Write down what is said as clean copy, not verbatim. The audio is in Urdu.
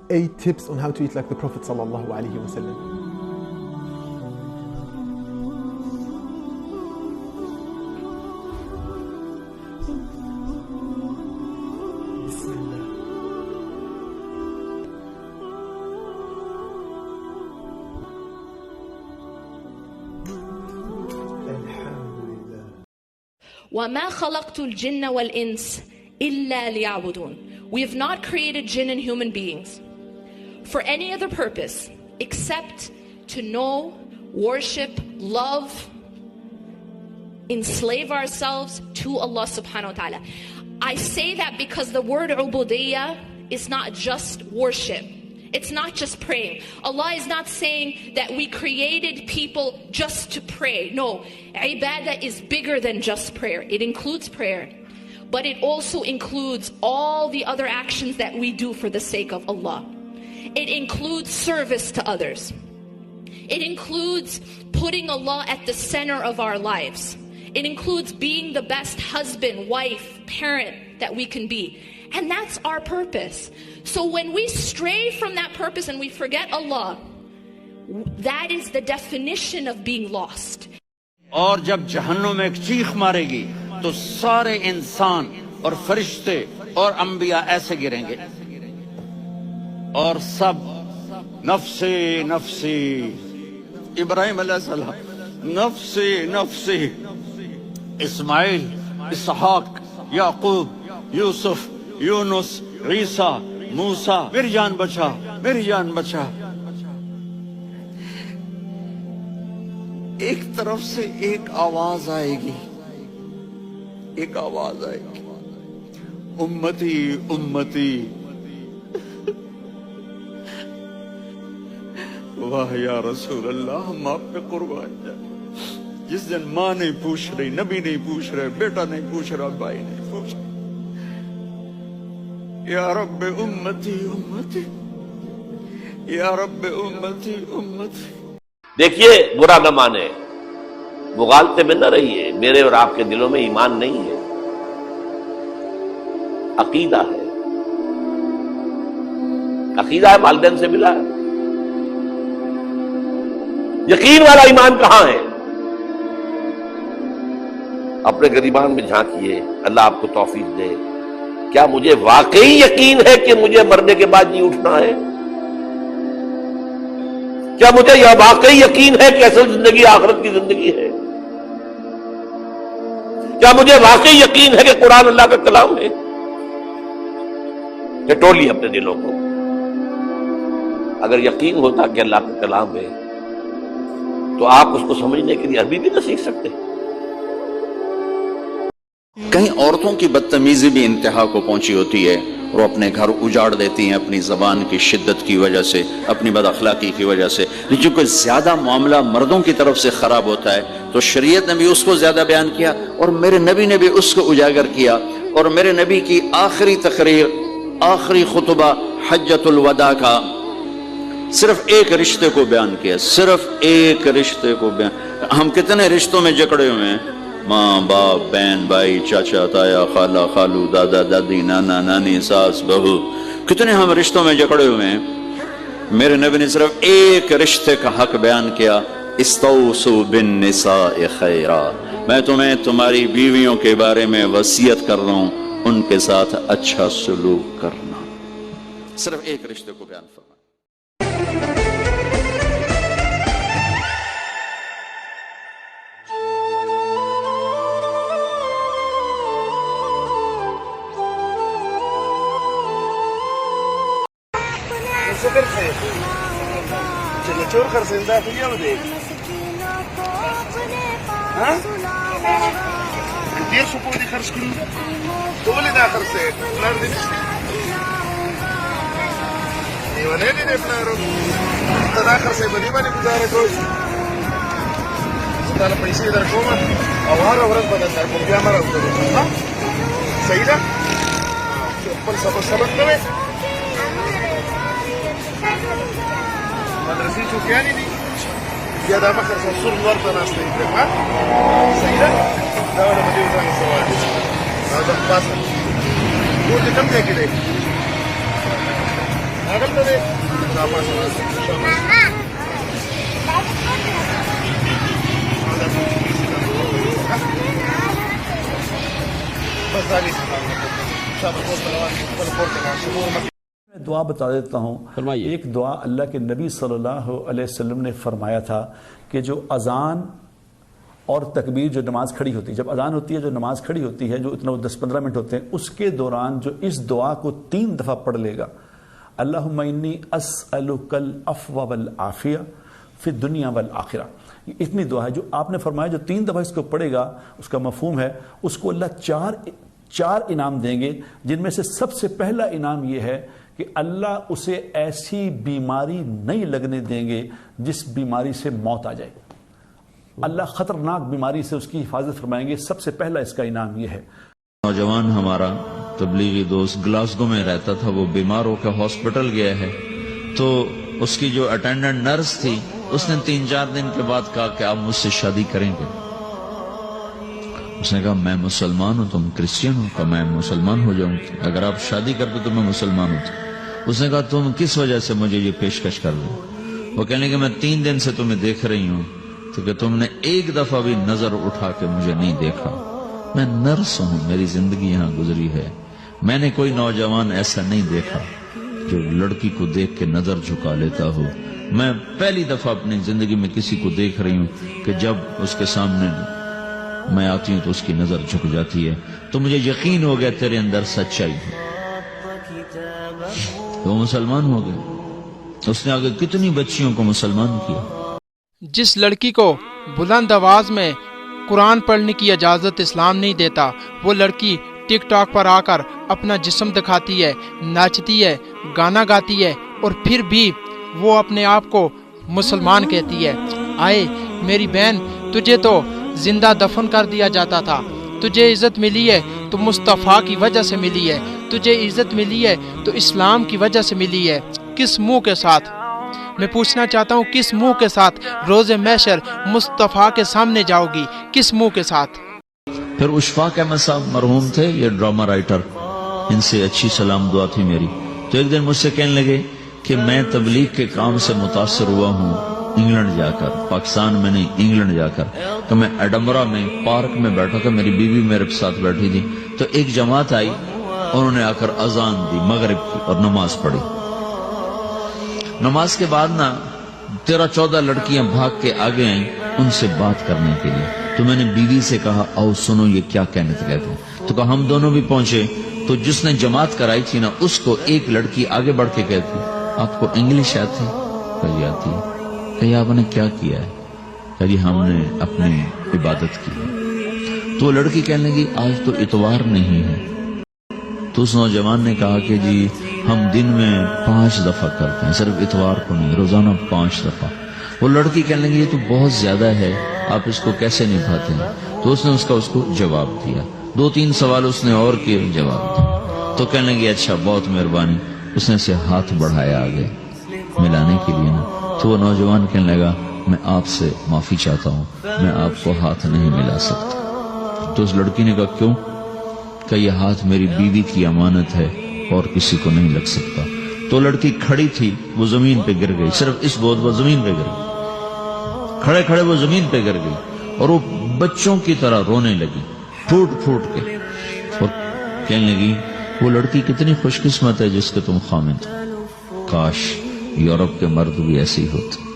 8 tips on how to eat like the Prophet sallallahu alaihi wasallam. وَمَا خَلَقْتُ الْجِنَّ وَالْإِنسَ إِلَّا لِيَعْبُدُونَ. We have not created jinn and human beings for any other purpose except to know, worship, love, enslave ourselves to Allah subhanahu wa ta'ala. I say that because the word ubudiyya is not just worship. It's not just praying. Allah is not saying that we created people just to pray. No, ibadah is bigger than just prayer. It includes prayer, but it also includes all the other actions that we do for the sake of Allah. It includes service to others. It includes putting Allah at the center of our lives. It includes being the best husband, wife, parent that we can be. And that's our purpose. So when we stray from that purpose and we forget Allah, that is the definition of being lost. اور جب جہنم میں ایک چیخ مارے گی تو سارے انسان اور فرشتے اور انبیاء ایسے گریں گے اور سب نفسی نفسی، ابراہیم علیہ السلام نفسی نفسی، اسماعیل، اسحاق، یعقوب، یوسف، یونس، عیسیٰ، موسیٰ، میری جان بچا، میری جان بچا. ایک طرف سے ایک آواز آئے گی، ایک آواز آئے گی، امتی امتی. واہ یا رسول اللہ، ہم آپ پہ قربان جائیں. جس دن ماں نہیں پوچھ رہی، نبی نہیں پوچھ رہے، بیٹا نہیں پوچھ رہا، بھائی نہیں پوچھ رہا، یا رب امتی امتی، یا رب امتی امتی. دیکھیے، برا نہ مانے، مغالطے میں نہ رہیے. میرے اور آپ کے دلوں میں ایمان نہیں ہے، عقیدہ ہے. عقیدہ ہے، والدین سے ملا ہے. یقین والا ایمان کہاں ہے؟ اپنے گریبان میں جھانکیے، اللہ آپ کو توفیق دے. کیا مجھے واقعی یقین ہے کہ مجھے مرنے کے بعد نہیں اٹھنا ہے؟ کیا مجھے یہ واقعی یقین ہے کہ اصل زندگی آخرت کی زندگی ہے؟ کیا مجھے واقعی یقین ہے کہ قرآن اللہ کا کلام ہے؟ ٹٹولیے اپنے دلوں کو. اگر یقین ہوتا کہ اللہ کا کلام ہے تو آپ اس کو سمجھنے کے لیے عربی بھی نہ سیکھ سکتے. کہیں عورتوں کی بدتمیزی بھی انتہا کو پہنچی ہوتی ہے اور وہ اپنے گھر اجاڑ دیتی ہیں اپنی زبان کی شدت کی وجہ سے، اپنی بد اخلاقی کی وجہ سے. لیکن کوئی زیادہ معاملہ مردوں کی طرف سے خراب ہوتا ہے تو شریعت نے بھی اس کو زیادہ بیان کیا اور میرے نبی نے بھی اس کو اجاگر کیا. اور میرے نبی کی آخری تقریر، آخری خطبہ حجۃ الوداع کا صرف ایک رشتے کو بیان کیا، صرف ایک رشتے کو بیان. ہم کتنے رشتوں میں جکڑے ہوئے ہیں، ماں باپ، بہن بھائی، چاچا تایا، خالہ خالو، دادا دادی، نانا نانی، ساس بہو، کتنے ہم رشتوں میں جکڑے ہوئے ہیں. میرے نبی نے صرف ایک رشتے کا حق بیان کیا، استوصوا بالنساء خیرا. میں تمہیں تمہاری بیویوں کے بارے میں وصیت کر رہا ہوں، ان کے ساتھ اچھا سلوک کرنا. صرف ایک رشتے کو بیان فرمایا. چور خرڅنده خو یو دی، ډېر شو پورې خرڅ کړو. ته ولې دا خرڅې؟ پلار دې نشته، لیونی دی دی پلار. ته دا خرڅې په دې باندې ګزاره کوې؟ زه تاله پیسې در کوم او هره ورځ به در کوم، بیا مه راوځه. صحیح ده؟ خپل سبق کوې؟ مدرسې چوکیانې دي یا دا مخر سور نور ته ناسته دي. صحیح ده؟ دا وله به دې ورځانې سوال دي. دا د پاسه کور دې کوم ځای کې دی؟ Háganle. La pasa. بس ظاہر میں دعا بتا دیتا ہوں. ایک دعا اللہ کے نبی صلی اللہ علیہ وسلم نے فرمایا تھا کہ جو اذان اور تکبیر جو نماز کھڑی ہوتی ہے، جب اذان ہوتی ہے جو نماز کھڑی ہوتی ہے، جو اتنا 10-15 منٹ ہوتے ہیں، اس کے دوران جو اس دعا کو 3 دفعہ پڑھ لے گا، اللہم انی اسألک العفو والعافیہ فی الدنیا والآخرہ، اتنی دعا ہے جو آپ نے فرمایا جو 3 دفعہ اس کو پڑھے گا، اس کا مفہوم ہے اس کو اللہ چار انعام دیں گے، جن میں سے سب سے پہلا انعام یہ ہے کہ اللہ اسے ایسی بیماری نہیں لگنے دیں گے جس بیماری سے موت آ جائے. اللہ خطرناک بیماری سے اس کی حفاظت فرمائیں گے. سب سے پہلا اس کا انعام یہ ہے. نوجوان ہمارا تبلیغی دوست گلاسگو میں رہتا تھا، وہ بیمار ہو کے ہاسپٹل گیا ہے، تو اس کی جو اٹینڈنٹ نرس تھی اس نے 3-4 دن کے بعد کہا کہ آپ مجھ سے شادی کریں گے. اس نے کہا میں مسلمان ہوں، تم کرسچین ہو؟ کہا میں مسلمان ہو جاؤں، اگر آپ شادی کرتے تو میں مسلمان ہوں. اس نے کہا تم کس وجہ سے مجھے یہ پیشکش کر دو؟ وہ کہنے کہ میں 3 دن سے تمہیں دیکھ رہی ہوں تو کہ تم نے ایک دفعہ بھی نظر اٹھا کے مجھے نہیں دیکھا. میں نرس ہوں، میری زندگی یہاں گزری ہے، میں نے کوئی نوجوان ایسا نہیں دیکھا جو لڑکی کو دیکھ کے نظر جھکا لیتا ہو. میں پہلی دفعہ اپنی زندگی میں کسی کو دیکھ رہی ہوں کہ جب اس کے سامنے میں آتی ہوں تو اس کی نظر جھک جاتی ہے. تو مجھے یقین ہو گیا تیرے اندر سچائی ہے. وہ مسلمان ہو گئے. اس نے آگے کتنی بچیوں کو مسلمان کیا. جس لڑکی کو بلند آواز میں قرآن پڑھنے کی اجازت اسلام نہیں دیتا، وہ لڑکی ٹک ٹاک پر آ کر اپنا جسم دکھاتی ہے، ناچتی ہے، گانا گاتی ہے، اور پھر بھی وہ اپنے آپ کو مسلمان کہتی ہے. آئے میری بہن، تجھے تو زندہ دفن کر دیا جاتا تھا، تجھے عزت ملی ہے تو مصطفیٰ کی وجہ سے ملی ہے، تجھے عزت ملی ہے تو اسلام کی وجہ سے ملی ہے. کس منہ کے ساتھ، میں پوچھنا چاہتا ہوں، کس منہ کے ساتھ روز محشر مصطفیٰ کے سامنے جاؤ گی؟ کس منہ کے ساتھ؟ پھر اشفاق احمد صاحب مرحوم تھے، یہ ڈرامہ رائٹر، ان سے اچھی سلام دعا تھی میری. تو ایک دن مجھ سے کہنے لگے کہ میں تبلیغ کے کام سے متاثر ہوا ہوں انگلینڈ جا کر، پاکستان میں نہیں، انگلینڈ جا کر. تو میں ایڈمبرا میں پارک میں بیٹھا تھا، میری بیوی میرے ساتھ بیٹھی تھی. تو ایک جماعت آئی، انہوں نے آ کر اذان دی مغرب کی اور نماز پڑھی. نماز کے بعد نا 13-14 لڑکیاں بھاگ کے آگے آئیں ان سے بات کرنے کے لیے. تو میں نے بیوی سے کہا آؤ سنو یہ کیا کہنے کہتے ہیں. تو کہا ہم دونوں بھی پہنچے. تو جس نے جماعت کرائی تھی نا، اس کو ایک لڑکی آگے بڑھ کے کہتی آپ کو انگلش آتی؟ کہی آتی. کہی آپ نے کیا کیا ہے؟ کہی ہم نے اپنی عبادت کی. تو لڑکی کہنے لگی آج تو اتوار نہیں ہے. تو اس نوجوان نے کہا کہ جی ہم دن میں 5 دفعہ کرتے ہیں، صرف اتوار کو نہیں، روزانہ 5 دفعہ. وہ لڑکی کہنے لگی یہ تو بہت زیادہ ہے، آپ اس کو کیسے نبھاتے ہیں؟ تو اس نے اس کو جواب دیا. 2-3 سوال اس نے اور کیے، جواب دیا. تو کہنے لگی اچھا بہت مہربانی. اس نے اسے ہاتھ بڑھایا آگے ملانے کے لیے نا. تو وہ نوجوان کہنے لگا میں آپ سے معافی چاہتا ہوں، میں آپ کو ہاتھ نہیں ملا سکتا. تو اس لڑکی نے کہا کیوں؟ کہ یہ ہاتھ میری بیوی کی امانت ہے اور کسی کو نہیں لگ سکتا. تو لڑکی کھڑی تھی، وہ زمین پہ گر گئی، صرف اس بہت وہ زمین پہ گر گئی. کھڑے کھڑے وہ زمین پہ گر گئی اور وہ بچوں کی طرح رونے لگی پھوٹ پھوٹ کے. اور کہنے لگی وہ لڑکی کتنی خوش قسمت ہے جس کے تم خامد. کاش یورپ کے مرد بھی ایسے ہی ہوتے.